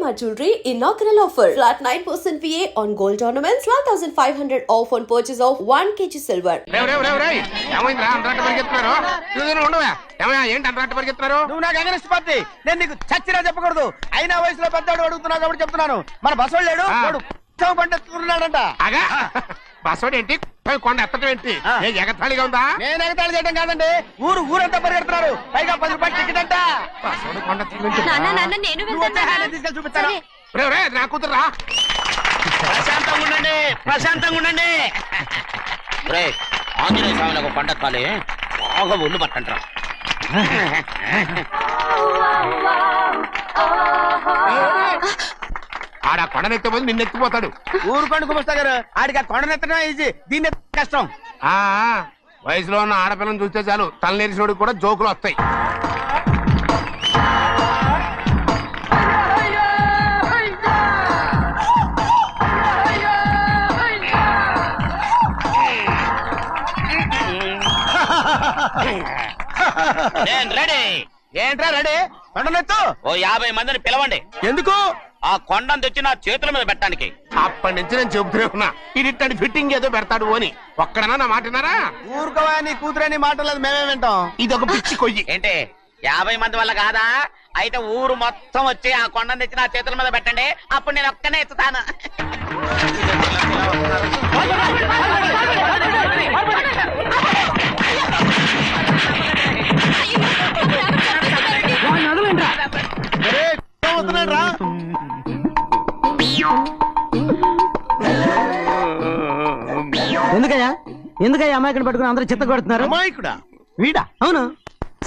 EMR Jewelry inaugural offer. Flat 9% VA on gold ornaments, 12,500 off on purchase of 1 kg silver. నువ్వు నాకు against party. నేను నీకు చచ్చినా చెప్పకూడదు. అయినా వయసులో పెద్దవాడు అడుగుతున్నావు కాబట్టి చెప్తున్నాను. మన బసవాడు లేడు, వాడు పండిస్తున్నాడంట. బసవాడు ఏంటి, కొండ ఎత్తడం ఏంటి? ఎగతాళిగా ఉందా? నేను ఎగతాళి చేయడం కాదండి, ఊరంతా పరిగెడుతున్నారు. పైగా 10 రూపాయలు టికెట్ అంట. బసవాడు కొండ తీసుకెళ్ళి చూపిస్తాను. నా కూతురు ప్రశాంతంగా ఉండండి. ఆంజనేయ స్వామిని ఒక పంట కాలే బాగా ఒళ్ళు పట్టంటారా. ఆడ కొండనెత్తిపోతే నిన్నెత్తిపోతాడు. ఊరుకోండి కుమస్తా గారు, ఆడికి ఆ కొండనెత్తడం ఈజీ, దీన్ని కష్టం. వయసులో ఉన్న ఆడపిల్లని చూస్తే చాలు తలనేరిసినోడికి కూడా జోకులు వస్తాయి. ఏంట్రా రెడీ? కొండనెత్తు. ఓ 50 మందిని పిలవండి. ఎందుకు? ఆ కొండను తెచ్చి నా చేతుల మీద పెట్టడానికి. అప్పటి నుంచి నేను చెబుతూనే ఉన్నా, ఇడిట్టని ఫిట్టింగ్ ఏదో పెడతాడు అని. ఒక్కడనా నా మాట విన్నారా? ఊరుకోవా, నీ కూతురని మాటలేదు, మేమే వింటాం. ఇది ఒక పిచ్చి కొయ్యి. ఏంటి 50 మంది వల్ల కాదా? అయితే ఊరు మొత్తం వచ్చి ఆ కొండను తెచ్చి నా చేతుల మీద పెట్టండి, అప్పుడు నేను ఒక్కనే ఎత్తుతాను. ఎందుకయ్యా అమాయకుని పట్టుకుని అందరూ చిత్త కొడుతున్నారు? అమాయకుడా? వీడా? అవును.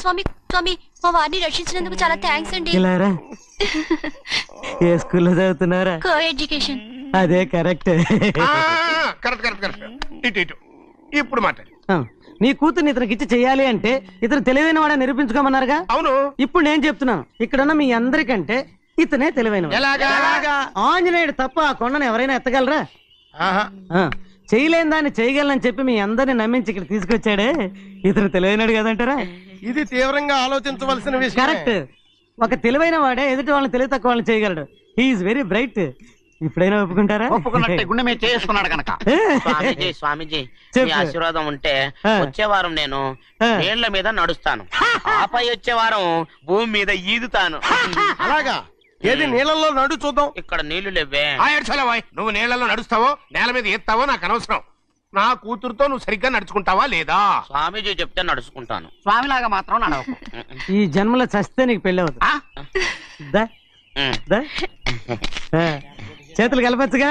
స్వామి స్వామి, మా వారిని రక్షించినందుకు చాలా థ్యాంక్స్ అండి. ఇలారా, ఏ స్కూల్లో చదువుతున్నారా? Co education. అదే కరెక్ట్. Correct correct correct. ఇటు ఇటు ఇప్పుడు మాట్లాడు. నీ కూతుర్ని ఇతనికి ఇచ్చి చెయ్యాలి అంటే ఇతను తెలివైన వాడే నిరూపించుకోమన్నారుగా. అవును. ఇప్పుడు నేను చెప్తున్నాను, ఇక్కడున్న మీ అందరికంటే ఇతనే తెలివైన. ఆంజనేయుడు తప్ప ఆ కొండను ఎవరైనా ఎత్తగలరా? చేయలేని దాన్ని చేయగలనని చెప్పి మీ అందరిని నమ్మించి ఇక్కడ తీసుకొచ్చాడే, ఇతను తెలివైనడు కదంటారా? ఇది తీవ్రంగా ఆలోచించవలసిన విషయం. కరెక్ట్. ఒక తెలివైన వాడే ఎదుటి వాళ్ళని తెలివి తక్కువ వాళ్ళని చేయగలడు. He's very bright. ఇప్పుడైనా ఒప్పుకుంటారా? ఒప్పుకున్నట్టే, గుండె మీద చేసుకున్నాడు కనుక. స్వామీజీ స్వామీజీ, మీ ఆశీర్వాదం ఉంటే వచ్చే వారం నేను నీళ్ల మీద నడుస్తాను, ఆపై వచ్చే వారం భూమి మీద ఈదుతాను. అలాగా? ఏది నీళ్ళల్లో నడు చూద్దాం. ఇక్కడ నీళ్లు లేవే. నువ్వు నీళ్లలో నడుస్తావో నేల మీద ఎత్తావో నాకు అనవసరం. నా కూతురుతో నువ్వు సరిగ్గా నడుచుకుంటావా లేదా? స్వామీజీ చెప్తే నడుచుకుంటాను, స్వామిలాగా మాత్రం నడవకు. ఈ జన్మలో చస్తే నీకు పెళ్ళి అవుతుంది. చేతులు కలపచ్చుగా,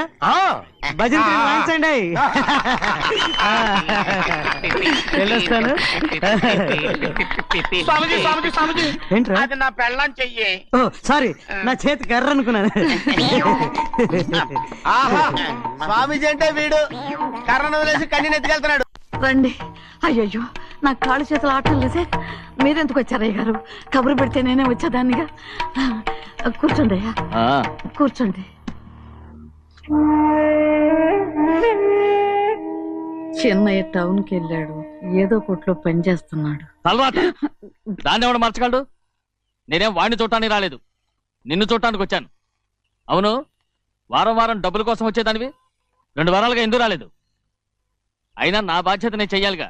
భజన వాయించండి. వెళ్ళొస్తాను. ఏంట్రా? అది నా పెళ్ళం చెయ్యి. ఓ సారీ, నా చేతి కర్ర అనుకున్నాను. స్వామీజీ అంటే వీడు కర్రను వదిలేసి కన్నీని ఎత్తుకెళ్తున్నాడు. రండి. అయ్యయ్యో, నాకు కాళ్ళు చేతులు ఆటం లేదే. మీరెందుకు వచ్చారయ్య గారు? కబురు పెడితే నేనే వచ్చేదాన్నిగా. కూర్చోండి అయ్యా, కూర్చోండి. చెన్నయ్య టౌన్ కి వెళ్ళాడు, ఏదో కొట్లో పని చేస్తున్నాడు. దాన్ని ఎవడు మార్చగలడు? నేనేం వాడిని చూడటానికి రాలేదు, నిన్ను చూడటానికి వచ్చాను. అవును, వారం వారం డబ్బుల కోసం వచ్చేదానివి 2 వారాలుగా ఎందుకు రాలేదు? అయినా నా బాధ్యత నేను చెయ్యాలిగా.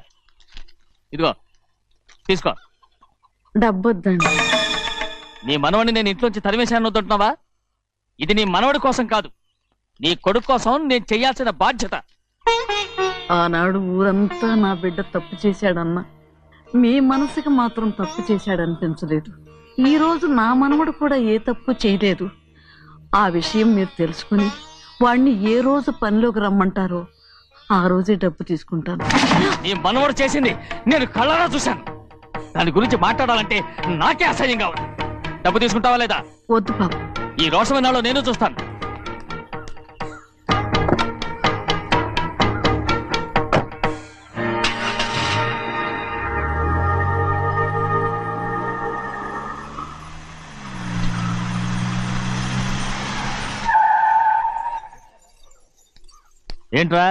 ఇదిగో తీసుకో. డబ్బొద్దండి. నీ మనవడిని నేను ఇంట్లోంచి తరిమేశాను వద్దంటున్నావా? ఇది నీ మనవడి కోసం కాదు, నీ కొడుకు కోసం నేను చెయ్యాల్సిన బాధ్యత. ఆనాడు ఊరంతా నా బిడ్డ తప్పు చేశాడన్నా, మీ మనసుకి మాత్రం తప్పు చేశాడనిపించలేదు. ఈ రోజు నా మనవడు కూడా ఏ తప్పు చేయలేదు. ఆ విషయం మీరు తెలుసుకుని వాడిని ఏ రోజు పనిలోకి రమ్మంటారో ఆ రోజే డబ్బు తీసుకుంటాను. నీ మనవడు చేసింది నేను కళ్ళారా చూశాను. దాని గురించి మాట్లాడాలంటే నాకే అసహ్యంగా ఉంది. డబ్బు తీసుకుంటావా లేదా? వద్దు బాబు. ఈ రోషమైన నాలో నేను చూస్తాను. ఏంట్రా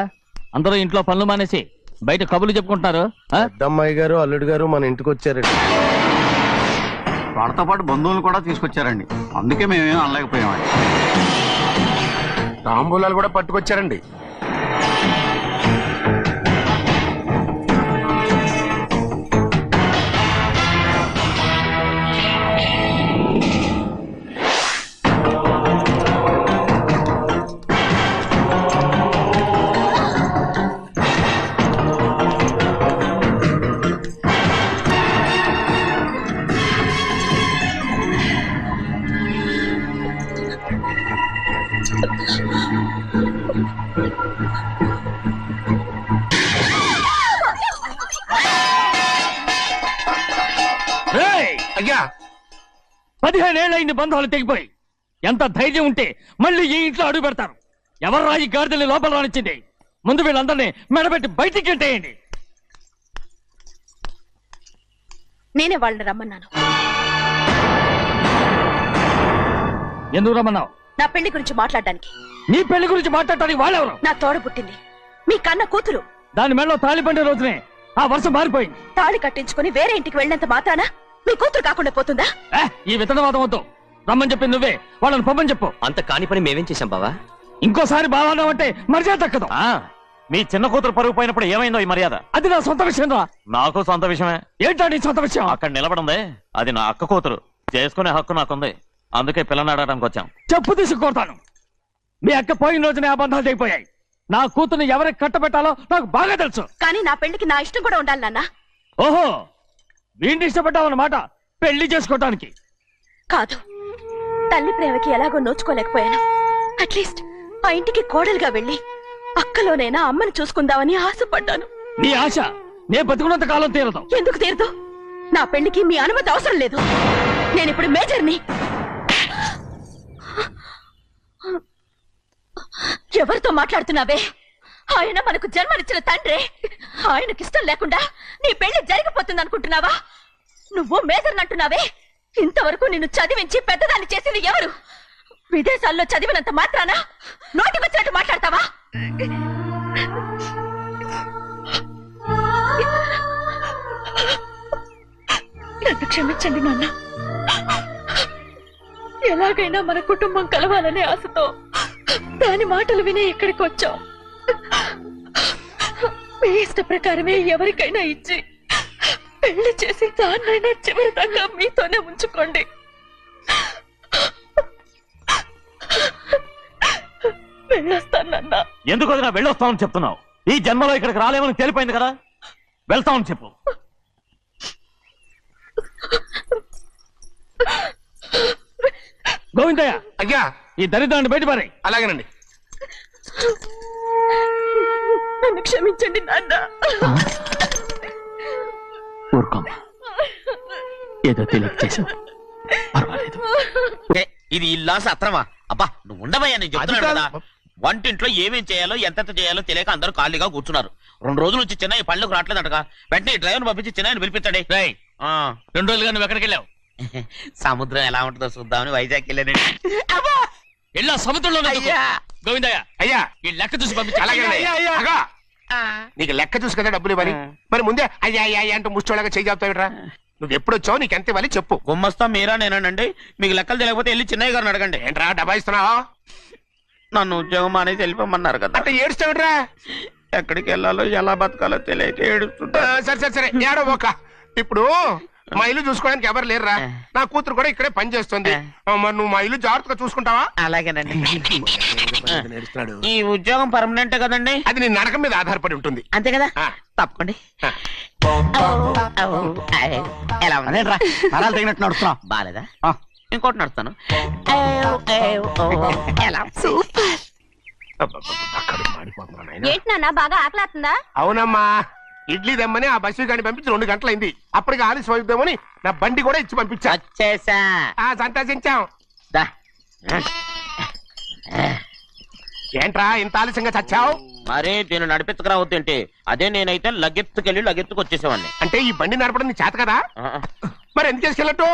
అందరూ ఇంట్లో పనులు మానేసి బయట కబుర్లు చెప్పుకుంటున్నారు? పెద్దమ్మాయి గారు అల్లుడు గారు మన ఇంటికి వచ్చారండి. వాళ్ళతో పాటు బంధువులు కూడా తీసుకొచ్చారండి. అందుకే మేమేం అనలేకపోయామండి. తాంబూలాలు కూడా పట్టుకొచ్చారండి. అయ్యా 15 ఏళ్ళైంది బంధాలు తెగిపోయి. ఎంత ధైర్యం ఉంటే మళ్ళీ ఈ ఇంట్లో అడుగు పెడతారు? ఎవరు రాయి గాడిదల్ని లోపల రానిచ్చింది? ముందు వీళ్ళందరినీ మెడబెట్టి బయటికి గెట్టేయండి. నేనే వాళ్ళని రమ్మన్నాను. ఎందుకు రమ్మన్నావు? నా పెళ్లి గురించి మాట్లాడడానికి. నీ పెళ్లి గురించి మాట్లాడటానికి వాళ్ళెవరు? నా తోడ పుట్టింది, మీ కన్న కూతురు. దాని మెడలో తాళి పండే రోజునే ఆ వర్షం మారిపోయింది. తాళి కట్టించుకుని వేరే ఇంటికి వెళ్ళినంత మాత్రాన మీ కూతురు కాకుండా పోతుందా? ఈ విత్తనవాదం వద్దు. రమ్మని చెప్పి నువ్వే వాళ్ళని పంపని చెప్పు. అంత కాని పని మేమేం చేశాం బావా? ఇంకోసారి బాగా అంటే మర్యాద తక్కదు. మీ చిన్న కూతురు పరుగు పోయినప్పుడు ఏమైందో ఈ మర్యాద? అది నా సొంత విషయం రా. నాకు సొంత విషయమే. ఏంటా నీ సొంత విషయం? అక్కడ నిలబడిందే అది నా అక్క కూతురు. చేసుకునే హక్కు నాకుంది. అందుకే పిల్లని అడగడానికి వచ్చాం. చెప్పు తీసుకొడతాను. మీ అక్క పోయిన రోజునే ఆ బంధాలు తెగిపోయాయి. నా కూతుర్ని ఎవరికి కట్టబెట్టాలో నాకు బాగా తెలుసు. కానీ నా పెళ్లికి నా ఇష్టం కూడా ఉండాలి నాన్న. ఓహో, వీడిని ఇష్టపడ్డావన్నమాట పెళ్లి చేసుకోవటానికి. కాదు, తల్లి ప్రేమకి ఎలాగో నోచుకోలేకపోయాను. అట్లీస్ట్ ఆ ఇంటికి కోడలుగా వెళ్ళి అక్కలోనైనా అమ్మని చూసుకుందామని ఆశపడ్డాను. నీ ఆశ నే బతుకున్నంత కాలం తీరదు. ఎందుకు తీరదు? నా పెళ్లికి మీ అనుమతి అవసరం లేదు. నేనిప్పుడు మేజర్ని. ఎవరితో మాట్లాడుతున్నావే? ఆయన మనకు జన్మనిచ్చిన తండ్రి. ఆయనకిష్టం లేకుండా నీ పెళ్లి జరిగిపోతుంది అనుకుంటున్నావా? నువ్వు మేజర్ అంటున్నావే. ఇంతవరకు నిన్ను చదివించి పెద్దదాన్ని చేసింది ఎవరు? విదేశాల్లో చదివినంత మాత్రాన నోటికొచ్చినట్టు మాట్లాడతావా? నన్ను క్షమించండి నాన్న. ఎలాగైనా మన కుటుంబం కలవాలనే ఆశతో దాని మాటలు వినే ఇక్కడికి వచ్చాం. మీ ఇష్ట ప్రకారమే ఎవరికైనా ఇచ్చి పెళ్లి చేసి దాన్నైనా చివరి దాకా మీతోనే ఉంచుకోండి. వెళ్ళొస్తానన్నా. ఎందుకు వదినా వెళ్ళొస్తామని చెప్తున్నావు? ఈ జన్మలో ఇక్కడికి రాలేమని తెలిపోయింది కదా. వెళ్తామని చెప్పు. గోవిందయ్య, అయ్యా ఈ దరిద్రాన్ని బయటపడే. అలాగేనండి. నన్ను క్షమించండి నాన్న. ఊరుకోమ్మా, ఏదో తెలియక చేసావు, పర్వాలేదు. ఇది ఇల్లా సత్రమా? అబ్బా నువ్వు ఉండవయ్యా, నేను చెప్తున్నాను కదా. వంటింట్లో ఏమేం చేయాలో ఎంతెంత చేయాలో తెలియక అందరూ ఖాళీగా కూర్చున్నారు. 2 రోజుల నుంచి చిన్న పళ్ళకు రావట్లేదంటగా. వెంటనే డ్రైవర్ పంపించి చిన్న పిలిపించండి. 2 రోజులుగా నువ్వు ఎక్కడికి వెళ్ళావు? సముద్రం ఎలా ఉంటుందో చూద్దామని వైజాగ్ వెళ్ళానండి. వెళ్ళా సముద్రంలో. గోవిందయ్య, అయ్యా ఈ లెక్క చూసి పంపించు. అలాగే. నీకు లెక్క చూసి కదా డబ్బులు ఇవ్వాలి. మరి ముందే అయ్యా అయ్యా అంటూ ముష్టోళ్ళగా చేయి చెప్తావిట్రా. నువ్వు ఎప్పుడు వచ్చావు, నీకు ఎంత ఇవ్వాలి చెప్పు. గుమ్మస్తా మీరా నేనండి. మీకు లెక్కలు తెలియకపోతే వెళ్ళి చిన్నయ్య గారిని అడగండి. ఏంట్రా డబ్బా ఇస్తున్నావా? నన్ను ఉద్యోగం అనేది వెళ్ళిపోమన్నారు కదా. అంటే ఏడుస్తావిట్రా. ఎక్కడికి వెళ్ళాలో ఎలా బతకాలో తెలియక ఏడుస్తుంటా. సరే సరే సరే ఏడో ఒక. ఇప్పుడు మా ఇల్లు చూసుకోవడానికి ఎవరు లేరురా. నా కూతురు కూడా ఇక్కడే పని చేస్తుంది. మరి నువ్వు మా ఇల్లు జాగ్రత్తగా చూసుకుంటావా? అలాగేనండి. ఈ ఉద్యోగం పర్మనెంట్ కదండి? అది నీ నరకం మీద ఆధారపడి ఉంటుంది. అంతే కదా. తప్పకండి. ఎలా అదేంట్రా నరాలు తగినట్టు నడుస్తున్నావు? బాలేదా? ఇంకోటి నడుస్తాను. ఏంటి నాన్న, బాగా ఆకలేస్తుందా? అవునమ్మా, ఇడ్లీ దమ్మని ఆ బస్సు గాని పంపించి 2 గంటలైంది. అప్పటికి ఆలస్యం అవుతామని నా బండి కూడా ఇచ్చి పంపించా. వచ్చేసా. సంతోషించాం. ఏంట్రా ఇంత ఆలస్యంగా చచ్చావు? మరే దీన్ని నడిపెత్తుకురావద్దేంటి? అదే నేనైతే లగెత్తుకెళ్ళి లగెత్తుకు వచ్చేసేవాడిని. అంటే ఈ బండి నడపడం నీ చేత కదా? మరి ఎందుకు తీసుకెళ్ళట్టు?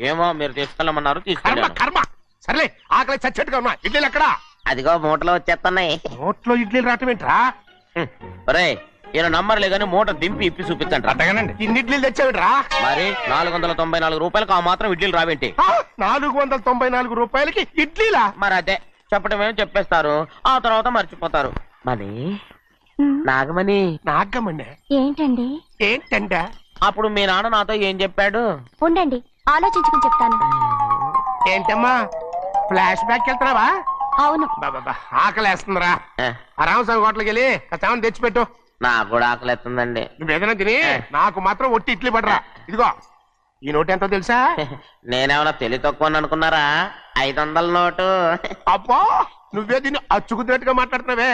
ఏమో మీరు తీసుకెళ్ళమన్నారు, కర్మ తీసుకెళ్ళాను. కర్మ. సర్లే, ఆకలి చచ్చేట్టుగా ఉన్నా. ఇడ్లీలు ఎక్కడా? అదిగో మూటలో వచ్చేస్తున్నాయి. నోట్లో ఇడ్లీలు రావటం ఏంట్రా? ఒరే ఈయన నంబర్లే గానీ మూట దింపి ఇప్పి చూపించండి. అట్టగానండి. ఇన్ని ఇడ్లీలు తెచ్చావిడ్రా? మరి 494 రూపాయలకు ఆ మాత్రం ఇడ్లీలు రావేంటి? 494 రూపాయలకి ఇడ్లీలా? మరి అదే చెప్పడమే చెప్పేస్తారు, ఆ తర్వాత మర్చిపోతారు. మరి నాగమణి నాగమణి ఏంటండి? ఏంటంట? అప్పుడు మీ నాన్న నాతో ఏం చెప్పాడు? ఉండండి, ఆలోచించుకుని చెప్తాను. ఏంటమ్మా ఫ్లాష్ బ్యాక్ వెళ్తున్నావా? అవును. బాబా ఆకలేస్తుందిరా. ఏ, ఆ రామస్వామి హోటల్కి వెళ్ళి కచ్చామని తెచ్చిపెట్టు. నాకు కూడా ఆకలిస్తుందండి. నువ్వేదైనా తిని నాకు మాత్రం ఒట్టి ఇడ్లీ పడరా. ఇదిగో ఈ నోటు ఎంతో తెలుసా? నేనేమన్నా తెలివి తక్కువ అనుకున్నారా? 500 నోటు. అబ్బో నువ్వే దీన్ని అచ్చుకుతున్నట్టుగా మాట్లాడుతున్నావే.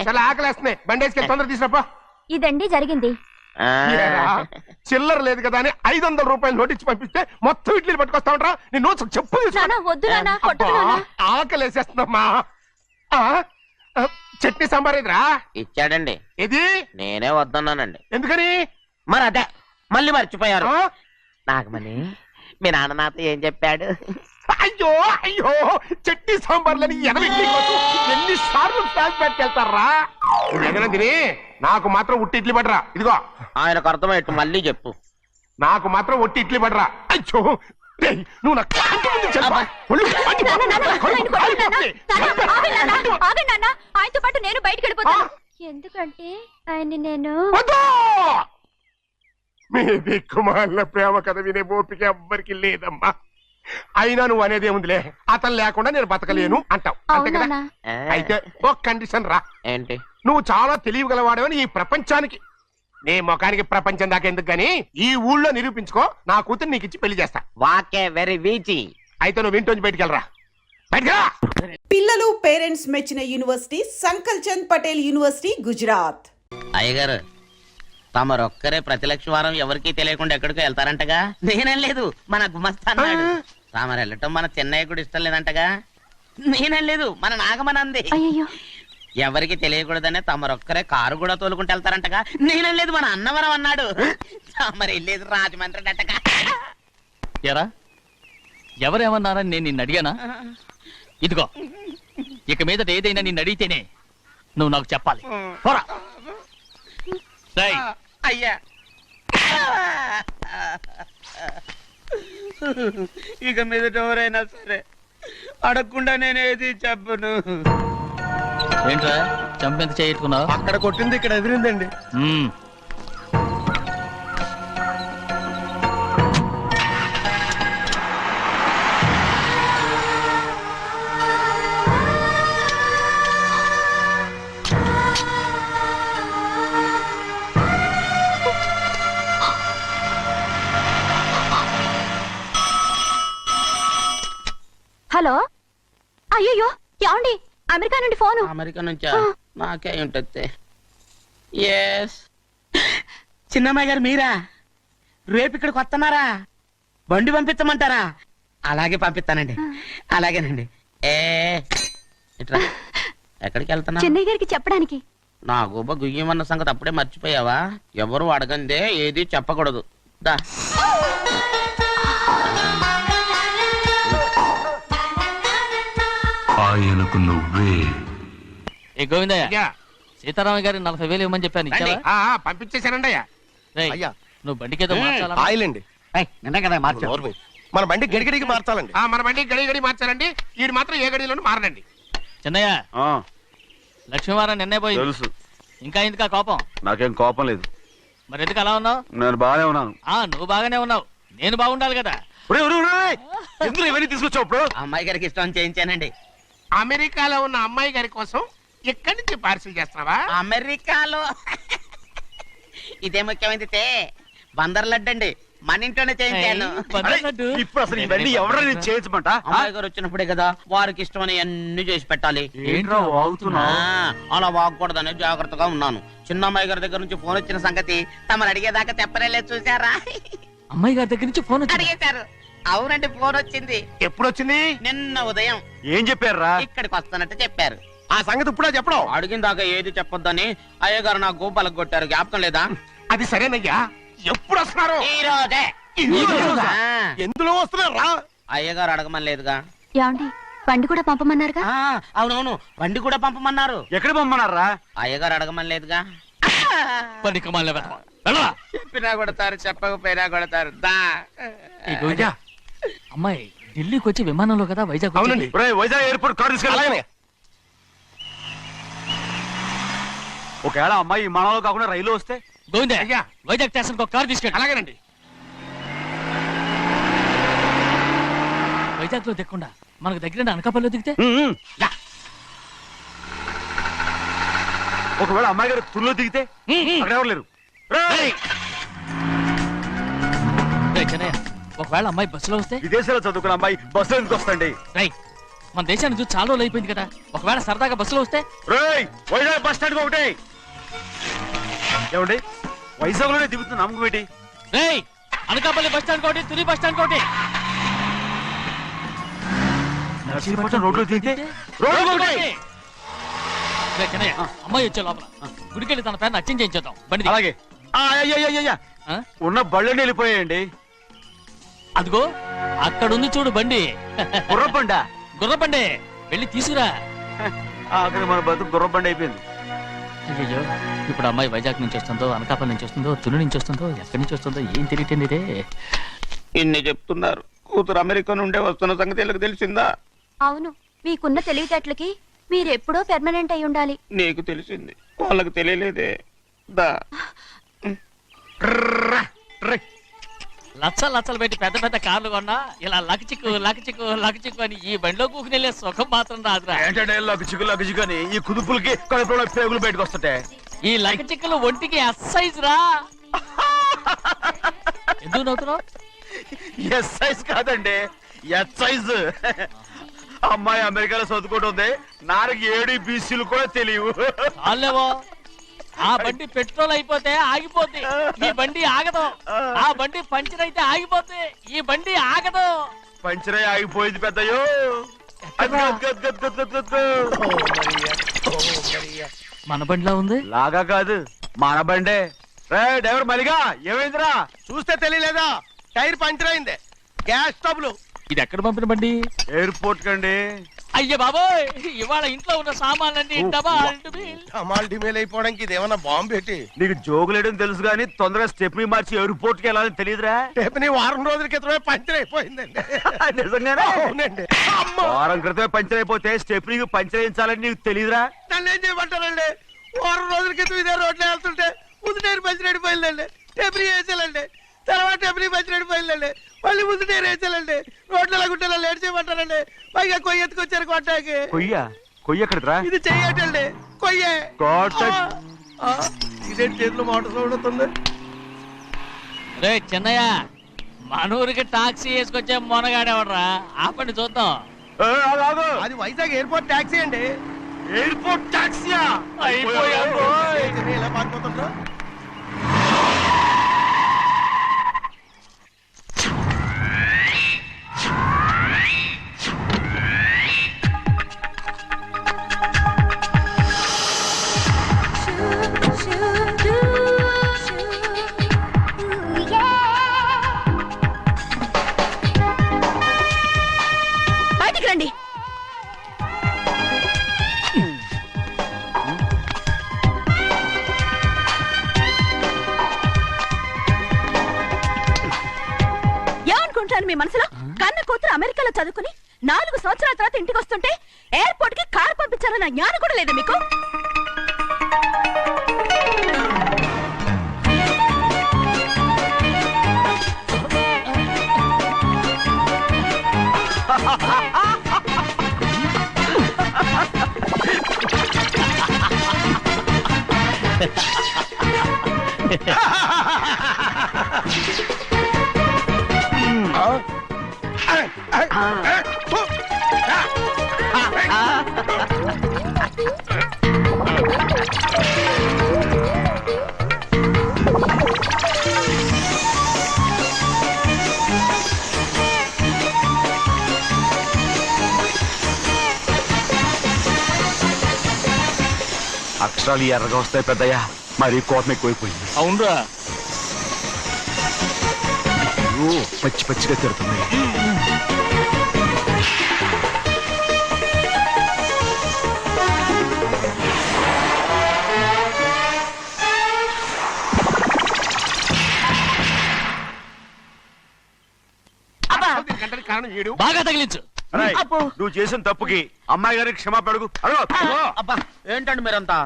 చాలా ఆకలేస్తున్నాయి, బండేసుకెళ్ళి తొందర తీసుకురాపో. ఇదండి జరిగింది. ఆ, చిల్లర లేదు కదా అని 500 రూపాయలు నోటు ఇచ్చి పంపిస్తే మొత్తం ఇడ్లీలు పట్టుకొస్తా ఉంటారా? నీ నోట్స్ చెప్పు నాన్న, వద్దు నాన్న, కొట్టకు నాన్న. ఆకలేసేస్తుందమ్మా. చట్నీ సాంబార్ ఇదిరా? ఇచ్చాడండి. ఇది నేనే వద్దన్నానండి. ఎందుకని? మరి అదే మళ్ళీ మర్చిపోయారు. ఆ? నాగమణి మీ నాన్న నాతో ఏం చెప్పాడు? అయ్యో అయ్యో చట్నీ సాంబార్లని ఎన్ని సార్లు ఫ్లాష్ బ్యాక్ వెళ్తారా? నువ్వేదైనా తిని నాకు మాత్రం ఉట్టి ఇడ్లీ పడరా. ఇదిగో ఆయనకు అర్థమయ్యట్టు మళ్ళీ చెప్పు. నాకు మాత్రం ఒట్టి ఇడ్లీ పడరా. అయ్యో రేయ్, నువ్వు నా కంటి ముందు చెప్పా. ఒళ్ళు మండి నాన్న, నాన్న, కడుపు ఆయన కొట్టకు నాన్న. కాలిపోతుంది. నాన్న, ఆగండి నాన్న, ఆగండి నాన్న. ఆయనతో పాటు నేను బయటికి వెళ్ళిపోతాను. ఎందుకంటే ఆయన్ని నేను వద్దు! మీ దిక్కుమాలిన ప్రేమ కథ వినే ఓపిక ఎవ్వరికి లేదమ్మా. అయినా నువ్వు అనేదేముందిలే, అతను లేకుండా నేను బతకలేను అంటావు అంతే కదా? అవునా? ఆ, అయితే ఒక కండిషన్ రా. ఏంటి? నువ్వు చాలా తెలియగలవాడవని ఈ ప్రపంచానికి, నీ ముఖానికి ప్రపంచం దాకా ఎందుకు గాని ఈ ఊళ్ళో నిరూపించుకో. నా కూతురు నీకు ఇచ్చి పెళ్లి చేస్తా. వాకే వెరీ వీచి. అయితే నువ్వు ఇంటి బయటికి వెళ్ళరా. బయటకు రా. పిల్లలు పేరెంట్స్ మెచ్చిన యూనివర్సిటీ సంకల్ చంద్ పటేల్ యూనివర్సిటీ గుజరాత్. అయ్యగారు తమరొక్కరే ప్రతి లక్ష వారం ఎవరికీ తెలియకుండా ఎక్కడికో వెళ్తారంటగా? నేనేం లేదు, మన గుమస్తా అన్నాడు. తామరు వెళ్ళటం మన చెన్నయ్య కూడా ఇష్టం లేదంటగా? నేనేం లేదు, మన నాగమనంది. అయ్యో, ఎవరికి తెలియకూడదనే తమరొక్కరే కారు కూడా తోలుకుంటూ వెళ్తారంటగా? నేనేం లేదు, మన అన్నవరం అన్నాడు. తమరు వెళ్ళేది రాజమండ్రి అంటగా? ఎరా ఎవరేమన్నారని నేను నిన్ను అడిగానా? ఇదిగో ఇక మీదట ఏదైనా నిన్ను అడిగితేనే నువ్వు నాకు చెప్పాలి. పోరా. రేయ్, అయ్యా ఇక మీదట ఎవరైనా సరే అడగకుండా నేనేది చెప్పను. ఏంట్రా చంపెంత చేయించుకున్నావు? అక్కడ కొట్టింది ఇక్కడ ఎదిరిందండి. హలో. అయ్యో, ఏమండి? అమెరికా నుండి ఫోను. అమెరికా నుంచా? నాకే ఉంటుంది. ఎస్ చిన్నమ్మాయి గారు మీరా? రేపు ఇక్కడికి వస్తున్నారా? బండి పంపించమంటారా? అలాగే పంపిస్తానండి. అలాగేనండి. ఇట్రా. ఎక్కడికి వెళ్తున్నా? చెన్నై గారికి చెప్పడానికి. నా గోబ గుయ్యమన్న సంగతి అప్పుడే మర్చిపోయావా? ఎవరు అడగందే ఏది చెప్పకూడదు. దా. ఆయనకు నువ్వే. ఏ గోవిందయ్య, అయ్యా, సీతారామయ్య గారి 40,000 ఇవ్వమని చెప్పాను, ఇచ్చావా? పంపించేశానండి అయ్యా. రేయ్, అయ్యా. నువ్వు బండికేదో మార్చాలా? ఆయిల్ అండి. నిన్న కదా మార్చారు. మన బండి గడిగడికి మార్చాలండి. మన బండి గడి గడి మార్చాలండి. వీడు మాత్రం ఏ గడిలోనూ మారనండి. చిన్నయ్య, లక్ష్మీవారం నిన్నే పోయింది. తెలుసు, ఇంకా ఎందుకా కోపం? నాకేం కోపం లేదు. మరి ఎందుకు అలా ఉన్నావు? నేను బాగానే ఉన్నాను. నువ్వు బాగానే ఉన్నావు, నేను బాగుండాలి కదా. ఎందుకు ఇవన్నీ తీసుకొచ్చావు ఇప్పుడు? అమ్మాయి గారికి ఇష్టం చేయించానండి. అమెరికాలో ఉన్న అమ్మాయి గారి కోసం ఎక్కడి నుంచి పార్సిల్ చేస్తున్నావా? అమెరికాలో ఇదే ముఖ్యమైనది. బందర్ లడ్డు అండి, మన ఇంట్లోనే చేయించాను. ఇప్పుడు అసలు ఇవన్నీ ఎవరైనా చేయించమంట? అమ్మాయి గారు వచ్చినప్పుడే కదా వారికి ఇష్టమని అన్ని చేసి పెట్టాలి. ఏంట్రా వాగుతున్నా? అలా వాగకూడదని జాగ్రత్తగా ఉన్నాను. చిన్న అమ్మాయి గారి దగ్గర నుంచి ఫోన్ వచ్చిన సంగతి తమరు అడిగేదాకా చెప్పలేదు. చూసారా? అమ్మాయి గారి దగ్గర నుంచి ఫోన్ అడిగేశారు. అవునండి, ఫోన్ వచ్చింది. ఎప్పుడు వచ్చింది? నిన్న ఉదయం. ఏం చెప్పారా? ఇక్కడికి వస్తానంటే చెప్పారు. ఆ సంగతి ఇప్పుడే చెప్పడం. అడిగిన దాకా ఏది చెప్పొద్దని అయ్యగారు నా గోపాలకు కొట్టారు. జ్ఞాపకం లేదా? అది సరేనయ్యా, ఎప్పుడు వస్తున్నారు? ఈ రోజే. ఎందులో వస్తున్నారా? అయ్యగారు అడగమని లేదుగా. ఏమండి? బండి కూడా పంపమన్నారుగా? అవునవును, బండి కూడా పంపమన్నారు. ఎక్కడ పంపమన్నారా? అయ్యగారు అడగమని లేదుగా. పనికి మాలిన వెధవ. వెళ్ళరా. చెప్పినా కొడతారు, చెప్పకపోయినా కొడతారు. దా ఈ గోవిందా, అమ్మాయి ఢిల్లీకి వచ్చి విమానంలో కదా వైజాగ్ అవునండి. వచ్చింది. వైజాగ్ ఎయిర్పోర్ట్ కార్ తీసుకెళ్ళి. ఒకవేళ అమ్మాయి విమానంలో కాకుండా రైలు వస్తే? గోవిందా, అయ్యా. వైజాగ్ స్టేషన్ ఒక కార్ తీసుకెళ్ళి. అలాగేనండి. వైజాగ్ లో దిక్కుండా మనకు దగ్గర అనకాపల్లిలో దిగితే ఒకవేళ అమ్మాయి గారు తుల్లో దిగితే? అక్కడ ఎవరు లేరు. రేయ్ చెన్నయ్య, ఒకవేళ అమ్మాయి బస్సులో వస్తే? విదేశాల్లో చదువుకున్న అమ్మాయి బస్సులో ఎందుకు వస్తండి? రై, మన దేశాన్ని చూసి చాలా రోజులు అయిపోయింది కదా, ఒకవేళ సరదాగా బస్సులో వస్తే? రేయ్, వైజాగ్ బస్ స్టాండ్ ఒకటి. ఏమండి, వైజాగ్ లోనే దిగుతున్న నమ్మకం ఏంటి? రేయ్, అనకాపల్లి బస్ స్టాండ్ కోటి, తుని బస్ స్టాండ్ కోటి. నర్సీపట్నం రోడ్లో దిగితే రేయ్ చెన్నయ్య, అమ్మాయి వచ్చే లోపల గుడికెళ్ళి తన పేరుని అచ్చం చేయించేద్దాం. బండి దిగు. అలాగే. ఆ? ఉన్న బళ్ళని వెళ్ళిపోయాయండి. అదిగో అక్కడుంది చూడు బండి. గుర్రబండ. గుర్రబండి, వెళ్ళి తీసుకురా. అక్కడ మన బతుకు గుర్రబండ అయిపోయింది. అయ్యో, ఇప్పుడు అమ్మాయి వైజాగ్ నుంచి వస్తుందో, అనకాపల్లి నుంచి వస్తుందో, తుని నుంచి వస్తుందో, ఎక్కడి నుంచి వస్తుందో ఏం తెలియటండి ఇదే. ఇన్ని చెప్తున్నారు, కూతురు అమెరికా నుండే వస్తున్న సంగతి వీళ్ళకి తెలిసిందా? అవును, మీకున్న తెలివితేటలకి మీరెప్పుడో పెర్మనెంట్ అయి ఉండాలి. నీకు తెలిసింది, వాళ్ళకి తెలియలేదే. దా లచ్చలు పెట్టి పెద్ద పెద్ద కార్లు కొన్నా ఇలా లకచిక్కు లకచిక్కు లకచిక్కు అని ఈ బండిలో కూకుని వెళ్ళే సుఖం మాత్రం రాదురా. ఏంటంటే లగచిక్కు అని ఈ కుదుపులకి కడుపులో పేగులు బయటకు వస్తుంటే ఈ లకచిక్కులు ఒంటికి ఎక్సైజ్ రా. ఎందుకు నవ్వుతున్నావు? ఎస్ సైజ్ కాదండి, ఎస్ సైజ్. అమ్మాయి అమెరికాలో చదువుకుంటుంది, నాకు 7 బీసీలు కూడా తెలియవు. చాలేవో, ఆ బండి పెట్రోల్ అయిపోతే ఆగిపోద్ది, ఈ బండి ఆగదు. ఆ బండి పంచర్ అయితే ఆగిపోద్ది, ఈ బండి ఆగదు. పంచరే ఆగిపోయింది పెద్దయ్యో. మన బండిలా ఉంది. లాగా కాదు, మన బండే. రే డ్రైవర్ మలిగా, ఏమైందిరా? చూస్తే తెలియలేదా? టైర్ పంచర్ అయింది. గ్యాస్ స్టవ్లు. ఇది ఎక్కడ పంపిన బండి? ఎయిర్పోర్ట్ కండి. అయ్య బాబోయ్, ఇవాళ ఇంట్లో ఉన్న సామాన్లన్నీ డబాల్ డుబిల్. టమాల్ డిమేల్ అయిపోవడానికి ఇదేమన్నా బాంబు పెట్టి? నీకు జోగులేయడం తెలుసు కానీ తొందరగా స్టెప్ని మార్చి ఎయిర్పోర్ట్ కి వెళ్ళాలని తెలియదురా? రేపని వారం రోజుల క్రితమే పంచర్ అయిపోయిందండి. నిజంగానే? అవునండి. వారం క్రితమే పంచర్ అయిపోతే స్టెప్నీకి పంచర్ వేయించాలని నీకు తెలియదురా? నన్ను ఏం చేయమంటారండి? వారం రోజుల క్రితం ఇదే రోడ్లో వెళ్తుంటే ముందు టైర్ పంచర్ అయిపోయిందండి. టెబ్రీ వేసాలండి, తర్వాత టెబ్రీ పంచర్ అయిపోయిందండి, మళ్ళీ ముందు టైర్ వేసాలండి. రోడ్లు ఎలాగుంటే లేట్ చేయమంటారండి. పైగా కొయ్య ఎత్తుకొచ్చారు కొట్టాకి. కొయ్య ఎక్కడిరా? ఇది చెయ్యటండి, కొయ్యే. ఇదే చేతిలో మోటార్ సౌండ్ అవుతుంది. రే చిన్నయ్య, మన ఊరికి టాక్సీ వేసుకొచ్చే మొనగాడేవడరా, ఆపండి చూద్దాం. అది వైజాగ్ ఎయిర్పోర్ట్ టాక్సీ అండి. ఎయిర్పోర్ట్ టాక్సీయా? ఇలా పారిపోతుండ్రు. బయటికి రండి. ఏమనుకుంటాను మీ మనసులో? కన్న కూతురు అమెరికాలో చదువుకుని 4 సంవత్సరాల తర్వాత ఇంటికి వస్తుంటే ఎయిర్పోర్ట్ కి కారు పంపించాలన్న జ్ఞానం కూడా లేదా మీకు? అక్షరాలు ఎర్రగా వస్తాయి పెద్దయ్యా, మరి కోపం ఎక్కువైపోయింది. అవునరా, పచ్చి పచ్చిగా తిడుతున్నాయి. కారణం ఈడు. బాగా తగిలించు. రేయ్, నువ్వు చేసిన తప్పుకి అమ్మాయి గారికి క్షమాపణ అడుగు. అడుగు. అబ్బా ఏంటండి మీరంతా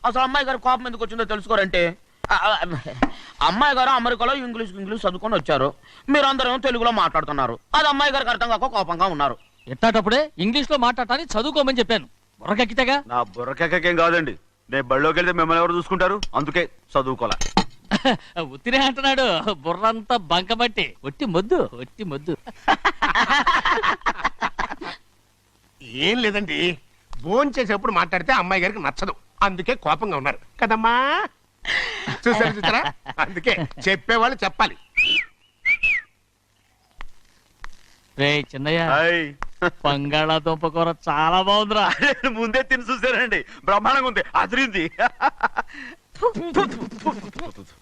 అసలు అమ్మాయి గారు కోపం ఎందుకు వచ్చిందో తెలుసుకోరంటే అమ్మాయి గారు అమెరికాలో ఇంగ్లీష్ చదువుకొని వచ్చారు, మీరందరూ తెలుగులో మాట్లాడుతున్నారు. అది అమ్మాయి గారికి అర్థం కాక కోపంగా ఉన్నారు. ఎట్టాటప్పుడే ఇంగ్లీష్ లో మాట్లాడటానికి చదువుకోమని చెప్పాను. బుర్రకెక్కితేగా. నా బుర్రకెక్కకేం కాదండి, నేను బళ్ళోకి వెళ్తే మిమ్మల్ని ఎవరు చూసుకుంటారు, అందుకే చదువుకోలే. ఉత్తిరే అంటున్నాడు. బుర్రంతా బంకబట్టి ఒట్టి మొద్దు. ఏం లేదండి, భోజనం చేసేప్పుడు మాట్లాడితే అమ్మాయి గారికి నచ్చదు, అందుకే కోపంగా ఉన్నారు కదమ్మా. చూసారా, అందుకే చెప్పేవాళ్ళు చెప్పాలి. రే చిన్నయ్య, హాయ్. బంగాళాదుంప కూర చాలా బాగుందిరా. ముందే తిని చూసారండి, బ్రహ్మాండంగా ఉంది, అదిరింది.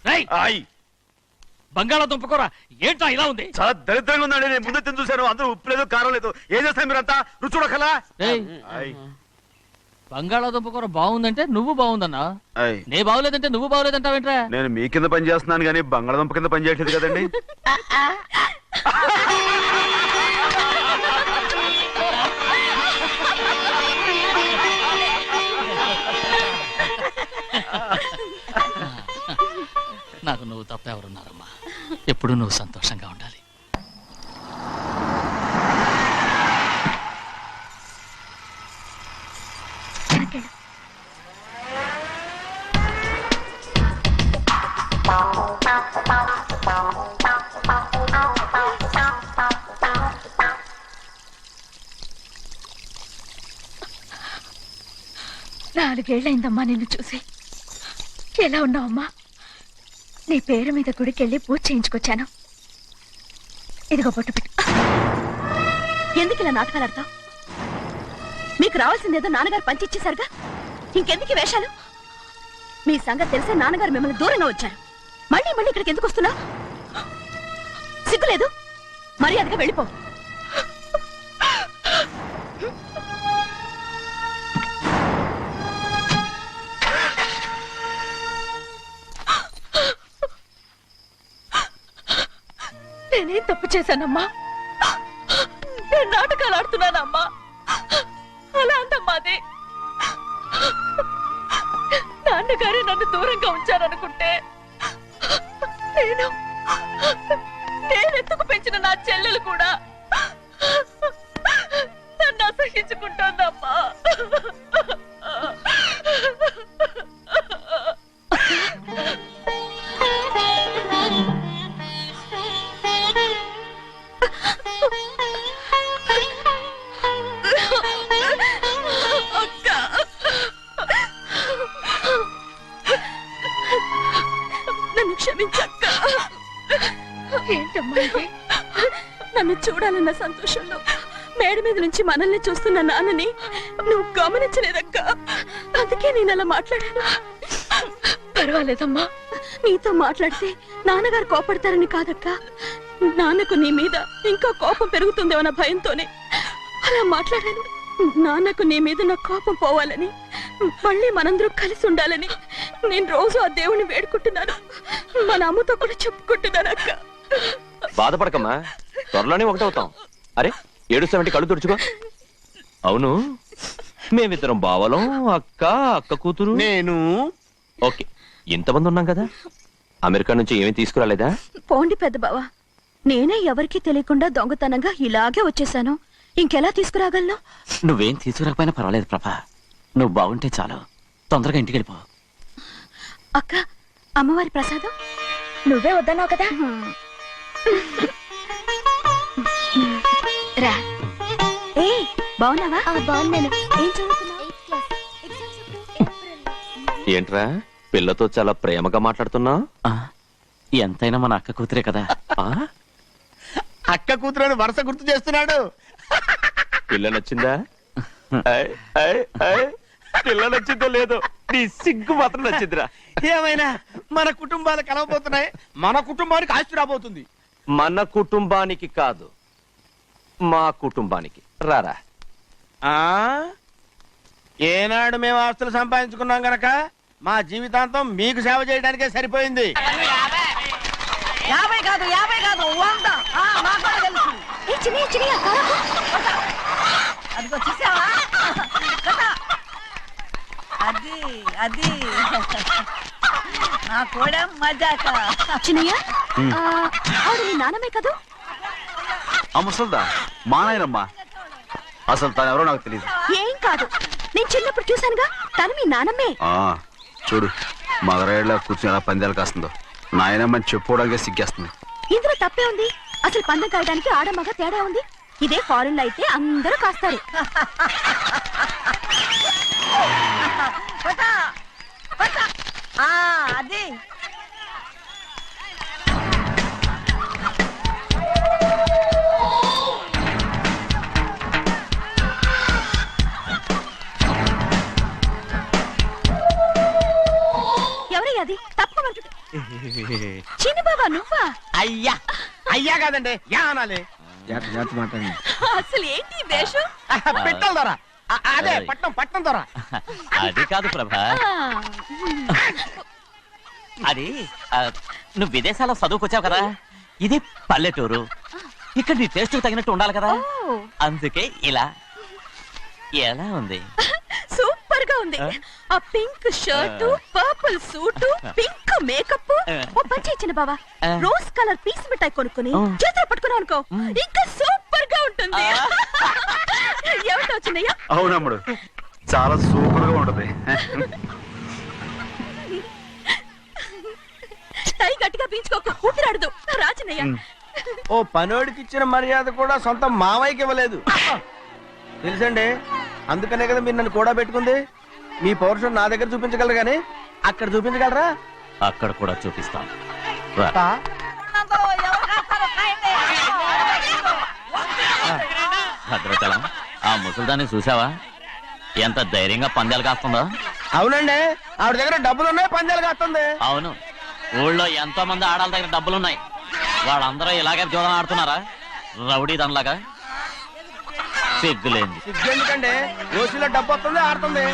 రేయ్, హాయ్. బంగాళాదుంప కూర ఏంట్రా ఇలా ఉంది? చాలా దరిద్రంగా ఉందండి, నేను ముందే తిని చూశాను, అందరూ ఉప్పు లేదు కారం లేదు. ఏం చేస్తారు మీరంతా, రుచి చూడకలా. రేయ్, బంగాళాదుంప కూర బాగుందంటే నువ్వు బాగుందన్నా, నే బాగులేదంటే నువ్వు బాగులేదంటావేంట్రా? నేను మీ కింద పని చేస్తున్నాను కానీ బంగాళదుంప కింద పని చేయట్లేదు కదండి. నాకు నువ్వు తప్ప ఎవరున్నారమ్మా? ఎప్పుడు నువ్వు సంతోషంగా ఉండాలి. నాలుగేళ్లైందమ్మా నిన్ను చూసి. ఎలా ఉన్నావమ్మా? నీ పేరు మీద గుడికెళ్ళి పూజ చేయించుకొచ్చాను. ఇదిగో బొట్టు పెట్టు. ఎందుకు ఇలా నాటకాలు ఆడతావు? మీకు రావాల్సిందేదో నాన్నగారు పంచిచ్చేశారుగా, ఇంకెందుకు వేషాలు? మీ సంగతి తెలిసే నాన్నగారు మిమ్మల్ని దూరంగా వచ్చారు. మళ్ళీ ఇక్కడికి ఎందుకు వస్తున్నా? సిగ్గులేదు? మర్యాదగా వెళ్ళిపో. నేనేం తప్పు చేశానమ్మా? నేను నాటకాలు ఆడుతున్నానమ్మా. అలా అందమ్మా అది. నాన్నగారే నన్ను దూరంగా ఉంచారనుకుంటే నేనెత్తుకు పెంచిన నా చెల్లెలు కూడా నన్ను అసహించుకుంటోందమ్మా. నన్ను క్షమించక్క. ఏంటమ్మా ఇది? నన్ను చూడాలన్న సంతోషంలో మేడ మీద నుంచి మనల్ని చూస్తున్న నాన్నని నువ్వు గమనించలేదక్క. అందుకే నేను అలా మాట్లాడాను. పర్వాలేదమ్మా, నీతో మాట్లాడితే నాన్నగారు కోపడతారని కాదక్క. నాన్నకు నీ మీద ఇంకా కోపం పెరుగుతుందేమన్న భయంతోనే అలా మాట్లాడాను. నాన్నకు నీ మీద నా కోపం పోవాలని, మళ్ళీ మనందరూ కలిసి ఉండాలని నేను రోజు ఆ దేవుని వేడుకుంటున్నాను. మన అమ్మతో కూడా చెప్పుకుంటున్నాను అక్క. బాధపడకమ్మా, త్వరలోనే ఒకటవుతాం. అరే ఏడుస్తామంటే కళ్ళు తుడుచుకో. అవును, మేమిద్దరం బావలం, అక్క కూతురు, నేను. ఓకే, ఇంతమంది ఉన్నాం కదా. అమెరికా నుంచి ఏమీ తీసుకురాలేదా? పోండి పెద్ద బావా, నేనే ఎవరికీ తెలియకుండా దొంగతనంగా ఇలాగే వచ్చేసాను. ఇంకెలా తీసుకురాగలను? నువ్వేం తీసుకురాకపోయినా పర్వాలేదు ప్రభా, నువ్వు బాగుంటే చాలు. తొందరగా ఇంటికి వెళ్ళిపో. అక్క, అమ్మవారి ప్రసాదం నువ్వే వద్దన్నావు కదా. రా. ఏ బాగున్నావా? బాగున్నాను. ఏం చదువుతున్నావు? ఏంట్రా పిల్లతో చాలా ప్రేమగా మాట్లాడుతున్నావు? ఎంతైనా మన అక్క కూతురే కదా. అక్క కూతురని వరుస గుర్తు చేస్తున్నాడు. పిల్ల నచ్చిందా? పిల్ల నచ్చిందో లేదో, నీ సిగ్గు మాత్రం నచ్చిందిరా. ఏమైనా మన కుటుంబాలు కలవబోతున్నాయి, మన కుటుంబానికి ఆస్తి రాబోతుంది. మన కుటుంబానికి కాదు, మా కుటుంబానికి. రారా. ఏనాడు మేము ఆస్తులు సంపాదించుకున్నాం గనక మా జీవితాంతం మీకు సేవ చేయడానికే సరిపోయింది. 50 కాదు 100. ఏ చిన్నయ్య చిన్నయ్య అదిగో చూసావా అది అది నా కూడా మజాక చిన్నయ్య ఆవిడ నీ నాన్నమే కదూ ముసల్దా మా నాయనమ్మా అసలు తను ఎవరో నాకు తెలియదు. ఏం కాదు నేను చిన్నప్పుడు చూశానుగా తను మీ నాన్నమ్మే. చూడు మగరాయిలా కూర్చుని ఎలా పందాలు కాస్తుందో నాయనమ్మని చెప్పుకోవడానికి సిగ్గేస్తుంది. ఇందులో తప్పే ఉంది. అసలు పందెం కాయడానికి ఆడమగ తేడా ఉంది. ఇదే ఫారెన్ లో అయితే అందరూ కాస్తారు. అది ఎవరయ్యది తప్పమంటు చిన్ని బాబా నువ్వా? అయ్యా అయ్యా కాదండి యా అనాలి. అసలు ఏంటి వేషం? పెట్టాలి దొర అదే పట్నం పట్నం దొర. అది కాదు ప్రభా, అది నువ్వు విదేశాల్లో చదువుకొచ్చావు కదా, ఇది పల్లెటూరు, ఇక్కడ నీ టేస్ట్ తగినట్టు ఉండాలి కదా, అందుకే ఇలా. ఎలా ఉంది? సూపర్ గా ఉంది. ఆ pink shirt, purple suit, pink makeup. ఓ పని ఇచ్చిన బావా, రోజ్ కలర్ పీస్ మిఠాయి కొనుక్కుని చేతిలో పట్టుకున్నావు అనుకో, ఇంకా సూపర్ గా ఉంటుంది. ఏమిటో చిన్నయ్య? అవునమ్ముడు చాలా సూపర్ గా ఉంటది. టై గట్టిగా పీంచుకోకు, ఊపిరాడదు. రా చిన్నయ్య. ఓ పనోడికి ఇచ్చిన మర్యాద కూడా సొంత మావయ్యకి ఇవ్వలేదు తెలుసండి. అందుకనే కదా మీరు నన్ను కూడా పెట్టుకుంది. మీ పౌరుషం నా దగ్గర చూపించగలరు కానీ అక్కడ చూపించగలరా? అక్కడ కూడా చూపిస్తాం. భద్రాచలం, ఆ ముసల్దాన్ని చూసావా? ఎంత ధైర్యంగా పందాలు కాస్తుందో. అవునండి, ఆవిడ దగ్గర డబ్బులు ఉన్నాయి, పందాలు కాస్తుంది. అవును, ఊళ్ళో ఎంతో మంది ఆడాల దగ్గర డబ్బులున్నాయి. వాళ్ళందరూ ఇలాగే జోదం ఆడుతున్నారా రౌడీ దానిలాగా? సిగ్గులేంది. సిగ్గెందుకండి, ఓసీలో డబ్బు వస్తుంది, ఆడుతుంది.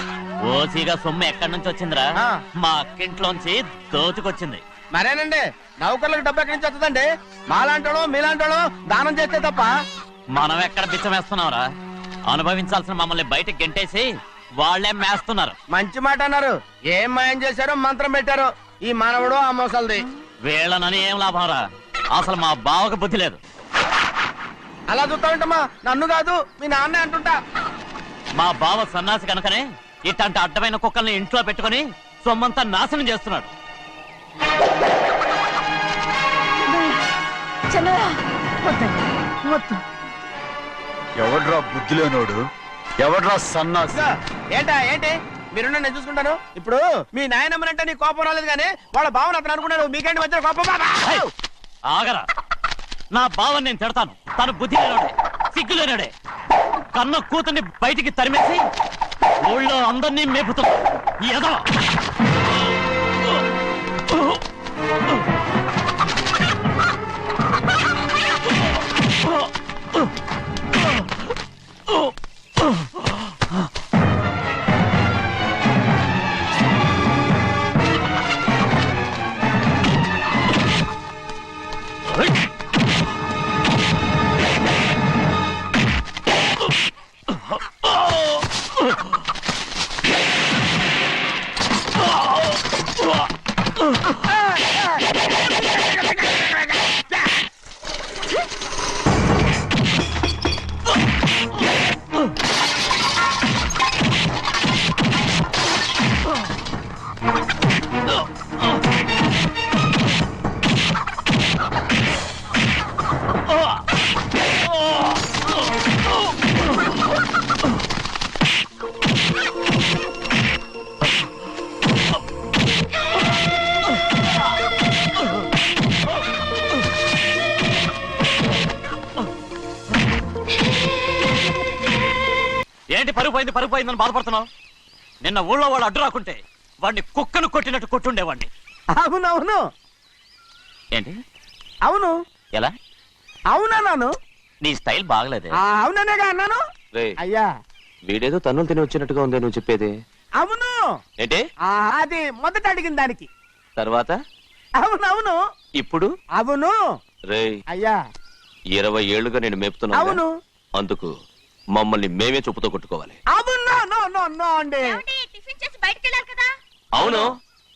ఓసీగా సొమ్ము ఎక్కడి నుంచి వచ్చిందిరా? మా అక్కింట్లోంచి దోచుకొచ్చింది. మరేనండి, నౌకర్లకు డబ్బు ఎక్కడి నుంచి వస్తుందండి? మాలాంటోళ్ళు మీలాంటోళ్ళు దానం చేస్తే తప్ప. మనం ఎక్కడ బిచ్చం వేస్తున్నావురా? అనుభవించాల్సిన మమ్మల్ని బయటకు గెంటేసి వాళ్లే మేస్తున్నారు. మంచి మాట అన్నారు. ఏం మాయం చేశారో మంత్రం పెట్టారో ఈ మానవుడు ఆ మోసల్ది. వీళ్ళనని ఏం లాభం రా? అసలు మా బావకు బుద్ధి లేదు. అలా చూస్తా ఉంటామా? నన్ను కాదు మీ నాన్నే అంటుంటా. మా బావ సన్నాసి కనుకనే ఇట్లాంటి అడ్డమైన కుక్కల్ని ఇంట్లో పెట్టుకుని సొమ్మంతా నాశనం చేస్తున్నాడు. ఎవడ్రా బుద్ధిలేనోడు? ఎవడ్రా సన్నాసి? ఏంటా ఏంటి? మీరు నేను చూసుకుంటాను. ఇప్పుడు మీ నాయనమ్మనంటే నీ కోపం రాలేదు కానీ వాళ్ళ బావని అతను అనుకున్నాడు. మీకేంటి మధ్య కోపం? ఆగరా, నా బావని నేను తిడతాను. తను బుద్ధి లేనాడే, సిగ్గు లేనాడే. కన్న కూతుర్ని బయటికి తరిమేసి ఊళ్ళో అందరినీ మేపుతున్నా. ఏదో ఏంటి పరుగు పోయిందని బాధపడుతున్నావు? నిన్న ఊళ్ళో వాడు అడ్డు రాకుంటే వాడిని కుక్కను కొట్టినట్టు కొట్టుండేవాడిని. అవునవును. ఏంటి? అవును. ఎలా? అవునన్నాను. నీ స్టైల్ బాగలేదే. అవుననేగా అన్నాను. అయ్యా వీడేదో తన్నులు తిని వచ్చినట్టుగా ఉంది నువ్వు చెప్పేది. అవును. ఏంటి? అది మొదట అడిగిన దానికి. తర్వాత అవునవును. ఇప్పుడు అవును. రే అయ్యా 20 ఏళ్లుగా నేను మేపుతున్నా. అవును. అందుకు మమ్మల్ని మేమే చెప్పుతో కొట్టుకోవాలి. అవును నో నో నో అండి. టిఫిన్ చేసి బయటికి వెళ్ళారు కదా. అవును.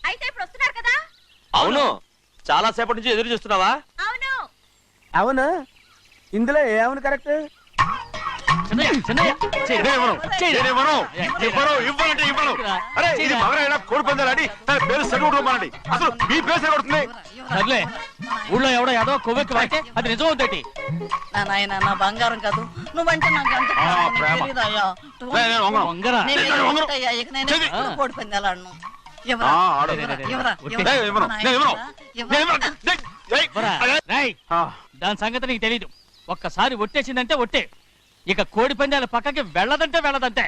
అయితే ఇప్పుడు వస్తున్నారు కదా. అవును. చాలా సేపటి నుంచి ఎదురు చూస్తున్నావా? అవును. అవును. ఇందులో ఏమను కరెక్ట్? కోడి పందాలని తన పేరు సరిగొట్టుకోమనండి. అసలు మీ పేరు సరిగొడుతుంది. సర్లే, ఊళ్ళో ఎవడో ఏదో కొవ్వెక్కి వాడితే అది నిజం అవుతాయి. నాయన నా బంగారం కాదు, నువ్వంటే నాకు అంత ప్రేమ. తెలీదయ్యా. వంగరా. నేను ఎదుగుతాయ్యా, ఇక నేను ఎప్పుడు కోడి పందాలాడను. ఎవరా? ఆడు. ఎవరా? నేను ఇవ్వను. నేను ఇవ్వను. నేను ఇవ్వను. రేయ్, దాని సంగతి నీకు తెలీదు. ఒక్కసారి ఒట్టేసిందంటే ఒట్టే. ఇక కోడి పందాల పక్కకి వెళ్ళదంటే వెళ్ళదంటే.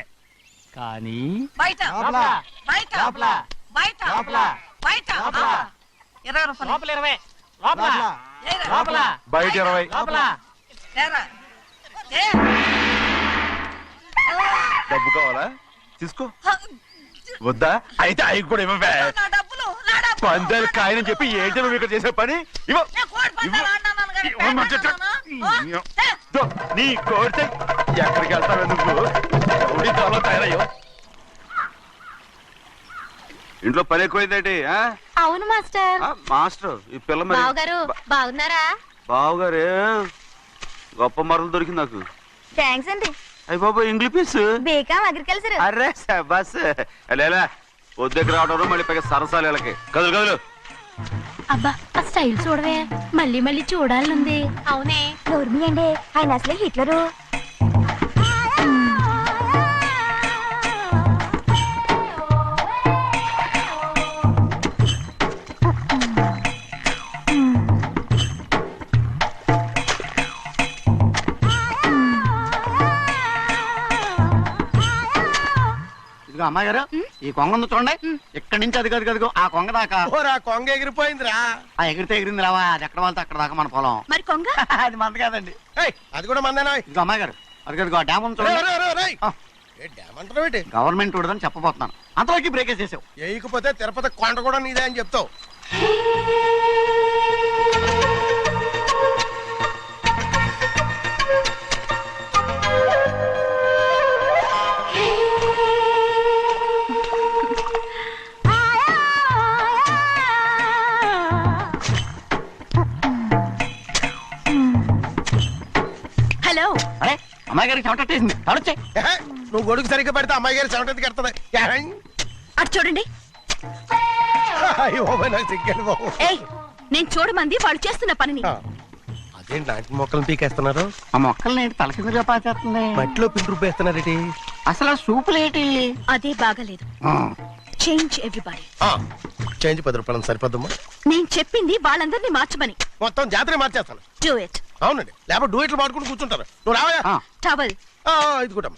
కానీ బయట బయట బయట బయట 20 రూపాయలు. ఏరా. బయట 20. ఏరా. డబ్బు కావాలా? తీసుకో. వద్దా? అయితే అవి కూడా ఇవ్వవే. నా డబ్బులు, నా డబ్బులు. పందాలు కాయని చెప్పి ఏంటి నువ్వు ఇక్కడ చేసే పని? ఇవ్వ. నేను కోడి పందాలు ఆడినాను కానీ ఇవ్వమంటే పేకాడుతున్నాను. దో, నీ కోరితే ఎక్కడికి వెళ్తావే నువ్వు? రౌడీ తాలో తయారయ్యో. ఇంట్లో పని ఎక్కువైందేంటి? అవును మాస్టర్. మాస్టర్ ఈ పిల్ల మరి బావగారు బాగున్నారా? బావుగారే గొప్ప మరలు దొరికింది నాకు. థ్యాంక్స్ అండి. అయ్యి బాబు ఇంగ్లీష్ పీస్. BCom agriculture. అరే బస్ లేలా వద్దకు రావడం మళ్ళీ పైగా సరసాలు వీళ్ళకి. కదులు కదులు. అబ్బా ఆ స్టైల్ చూడవే, మళ్ళీ మళ్ళీ చూడాలనుంది. అవునే, నోర్మి అండి, ఆయన అసలే హిట్లరు. ఇదిగో అమ్మాయి గారు, ఈ కొంగ ఉంది చూడండి. ఇక్కడి నుంచి అది కదిగో ఆ కొంగ దాకా. కొంగ ఎగిరిపోయిందిరా. ఆ ఎగిరితే ఎగిరింది రావా, అది ఎక్కడ వాళ్ళతో అక్కడ దాకా మన పొలం. మరి కొంగ అది మంద కాదండి. అది కూడా మందేనా? ఇదిగో అమ్మాయి గారు, అదిగో ఆ డ్యామ్ ఉంది చూడండి. గవర్నమెంట్ ఉండదని చెప్పబోతున్నాను, అంతలోకి బ్రేక్ వేసేసావు. వేయకపోతే తిరుపతి కొండ కూడా నీదే అని చెప్తావు. హలో. అరే అమ్మాయి గారికి చెమటేసింది, తడొచ్చే. నువ్వు గొడుగు సరిగ్గా పెడితే అమ్మాయి గారి చెమటకి ఎడుతుంది. అటు చూడండి. నాకు సిగ్గాను బాబు. ఏయ్, నేను చూడమంది వాళ్ళు చేస్తున్న పనిని. అదేంటి లాంటి మొక్కలను పీకేస్తున్నారు? ఆ మొక్కల్ని ఏంటి తల కిందగా పాచేస్తుంది? మట్టిలో పిండి రూపేస్తున్నారేంటి? అసలు ఆ సూపులేటి? అదే బాగలేదు. Change everybody. చేంజ్ 10 రూపాయలు సరిపోద్దమ్మా. నేను చెప్పింది వాళ్ళందరినీ మార్చమని. మొత్తం జాతర మార్చేస్తాను. Do it. అవునండి, లేకపోతే డూయిట్లు పాడుకుంటూ కూర్చుంటారు. నువ్వు రావా? టవల్. ఇది కూడా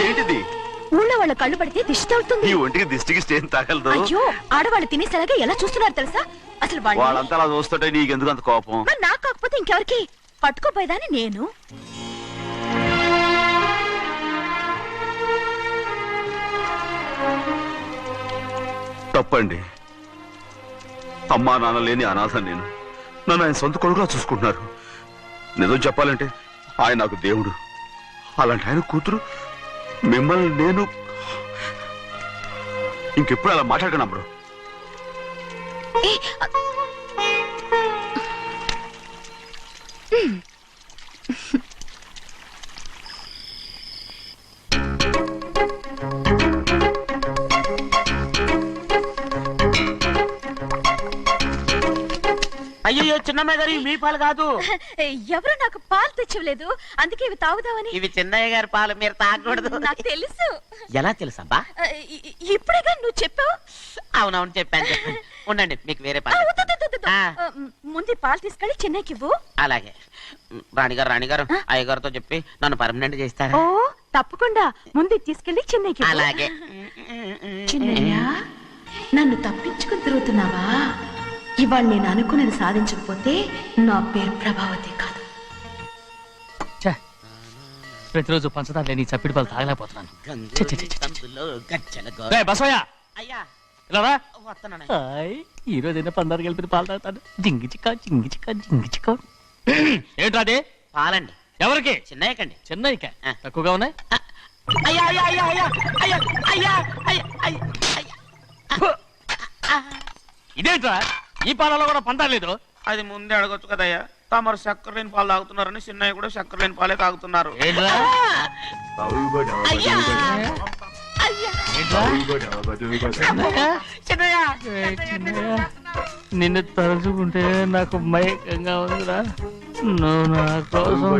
ఏంటిది? ఊళ్ళో వాళ్ళ కళ్ళు పడితే దిష్టి తగులుతుంది. ఈ ఒంటికి దిష్టికి స్టేన్ తగలదు. అయ్యో, ఆడవాళ్ళు తినేసలాగా ఎలా చూస్తున్నారు తెలుసా? అసలు వాళ్ళంతా అలా చూస్తుంటే నీకెందుకు అంత కోపం? మరి నాకు కాకపోతే ఇంకెవరికి? పట్టుకోపోయేదాన్ని నేను. తప్పండి. అమ్మా నాన్న లేని అనాథ నేను. నన్ను ఆయన సొంత కొడుకులా చూసుకుంటున్నారు. నిజం చెప్పాలంటే ఆయన నాకు దేవుడు. అలాంటి ఆయన కూతురు మిమ్మల్ని నేను ఇంకెప్పుడు అలా మాట్లాడకనప్పుడు. అయ్యో చిన్నమ్మాయి గారు, మీ పాలు కాదు. ఎవరు నాకు పాలు తెచ్చలేదు, అందుకే ఇవి తాగుదామని. ఇవి చిన్నయ్య గారి పాలు, మీరు తాగకూడదు. నాకు తెలుసు. ఎలా తెలుసబ్బా? ఇప్పుడేగా నువ్వు చెప్పావు. అవునవును చెప్పాను. ఉండండి, మీకు వేరే పాలు. ముందు పాలు తీసుకెళ్ళి చెన్నైకి ఇవ్వు. అలాగే. రాణిగారు అయ్యగారితో చెప్పి నన్ను పర్మనెంట్ చేస్తారా? ఓ తప్పకుండా, ముందు తీసుకెళ్ళి చెన్నైకి. అలాగే. చిన్నయ్య, నన్ను తప్పించుకుని తిరుగుతున్నావా? ఇవాళ నేను అనుకున్నది సాధించకపోతే నా పేరు ప్రభావతి కాదు. ప్రతిరోజు పంచదార లేని చప్పిడి పాలు తాగలేకపోతున్నాను. ఛీ, ఛీ, ఛీ, ఛీ. రేయ్, బసవయ్య అయ్యా ఇలా రా. వస్తున్నాను. హాయ్, ఈ రోజు అయినా పందారు కలిపి పాలు తాగుతాను. జింగి చిక్క జింగి చిక్క జింగి చిక్క. ఏంట్రా అది? పాలండి. ఎవరికి? చిన్నయ్యకండి. చెన్నైకా తక్కువగా ఉన్నాయి. అయ్యా అయ్యా అయ్యా అయ్యా అయ్యా అయ్యా అయ్యా అయ్యా అయ్యా. ఇదేంట్రా, ఈ పాలలో కూడా పందారు లేదు? అది ముందే అడగొచ్చు కదయ్యా. తమరు చక్కెర లేని పాలు తాగుతున్నారని చిన్నయ్య కూడా చక్కెర లేని పాలే తాగుతున్నారు. ఏంట్రా? అయ్యా అయ్యా చిన్నయ్య? ఏయ్, చిన్నయ్య, నిన్ను తలుచుకుంటే నాకు మైకంగా ఉందిరా. నువ్వు నా కోసం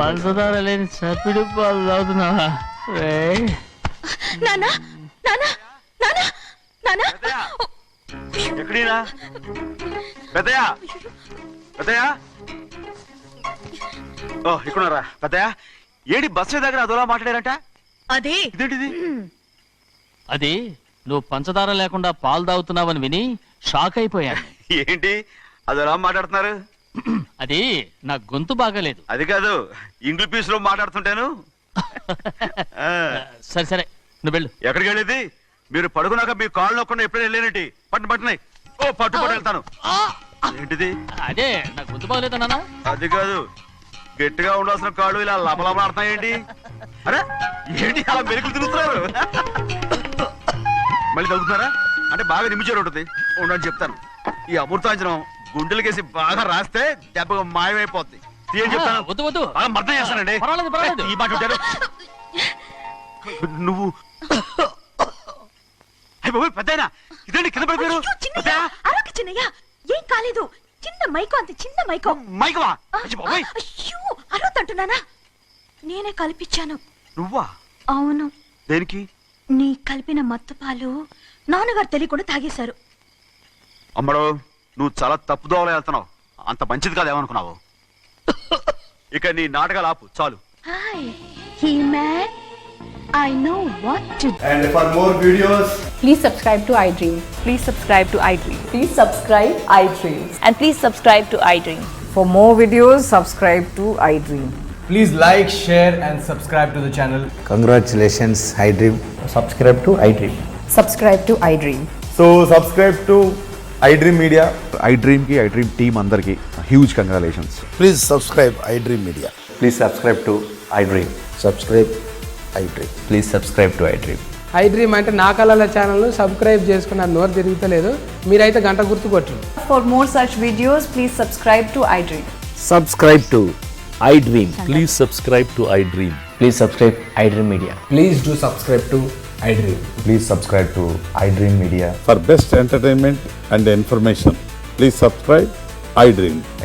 పంచదార లేని చప్పిడి పాలు తాగుతున్నావా? రేయ్. నానా నానా నానా నానా ఎక్కడీనా పెద్దయా పెద్దయా ఓ ఇక్కడున్నారా పెద్దయా? ఏడి బస్సు దగ్గర అదోలా మాట్లాడారంట. అదే ఇదేంటిది? అది నువ్వు పంచదార లేకుండా పాలు తాగుతున్నావని విని షాక్ అయిపోయాను. ఏంటి అదోలా మాట్లాడుతున్నారు? అది నా గొంతు బాగాలేదు. అది కాదు, ఇంగ్లీష్ లో మాట్లాడుతుంటాను. ఆ, సరే సరే, నువ్వు వెళ్ళు. ఎక్కడికి వెళ్ళేది? మీరు పడుకున్నాక మీ కాళ్ళు నొక్కకుండా ఎప్పుడైనా వెళ్ళేనంటి? పట్టునాయి. ఓ పట్టు వెళ్తాను. ఏంటిది? అదే నా గొంతు బాగలేదు నాన్న. అది కాదు, గట్టిగా ఉండాల్సిన కాళ్ళు ఇలా లపలపడుతున్నాయేంటి? అరే ఏంటి అలా మెరుకులు తిరుగుతున్నారు? మళ్ళీ తగ్గుతున్నారా? అంటే బాగా నిమిషాలు ఉంటుంది. ఉండని చెప్తాను. ఈ అమృతాంజనం గుండెలకేసి బాగా రాస్తే దెబ్బగా మాయమైపోద్ది. ఏం చెప్తాను? వద్దు వద్దు, బాగా మర్దం చేస్తానండి. పర్వాలేదు పర్వాలేదు. ఈ మాట ఉంటారు నువ్వు. అయ్య బాబోయ్, పెద్దయినా ఇదేంటి కింద పడిపోయారు? అరొక చిన్నయ్య, ఏం కాలేదు. చిన్న మైకో, అంత చిన్న మైకో. మైకవా? అయ్య బాబోయ్, అయ్యో అరవతంటున్నానా? నేనే కల్పించాను. నువ్వా? అవును. దేనికి? నీ కలిపిన మత్తు పాలు నాన్నగారు తెలియకుండా తాగేశారు. అమ్మడో, నువ్వు చాలా తప్పుదోవలో వెళ్తున్నావు. అంత మంచిది కాదు ఏమనుకున్నావు? ఇక నీ నాటకాలు ఆపు చాలు. Hi he man, I know what to do. And for more videos, Please subscribe to iDream. Please subscribe to iDream. Please subscribe iDream. And please subscribe to iDream. For more videos, subscribe to iDream. please like, share and subscribe to the channel. Congratulations, iDream. Subscribe to iDream. Subscribe to iDream. So subscribe to iDream Media. iDream ki iDream team andarki huge congratulations. Please subscribe iDream Media. Please subscribe to iDream. Subscribe iDream. Please subscribe to iDream. iDream అంటే నా కళల channel subscribe చేసుకున్న నోరు తిరుగుతలేదు. మీరైతే గంట గుర్తు కొట్టండి. For more such videos, please subscribe to iDream. Subscribe to iDream. Please subscribe to iDream. Please subscribe iDream Media. Please do subscribe to iDream. Please subscribe to iDream Media. For best entertainment and information, please subscribe iDream.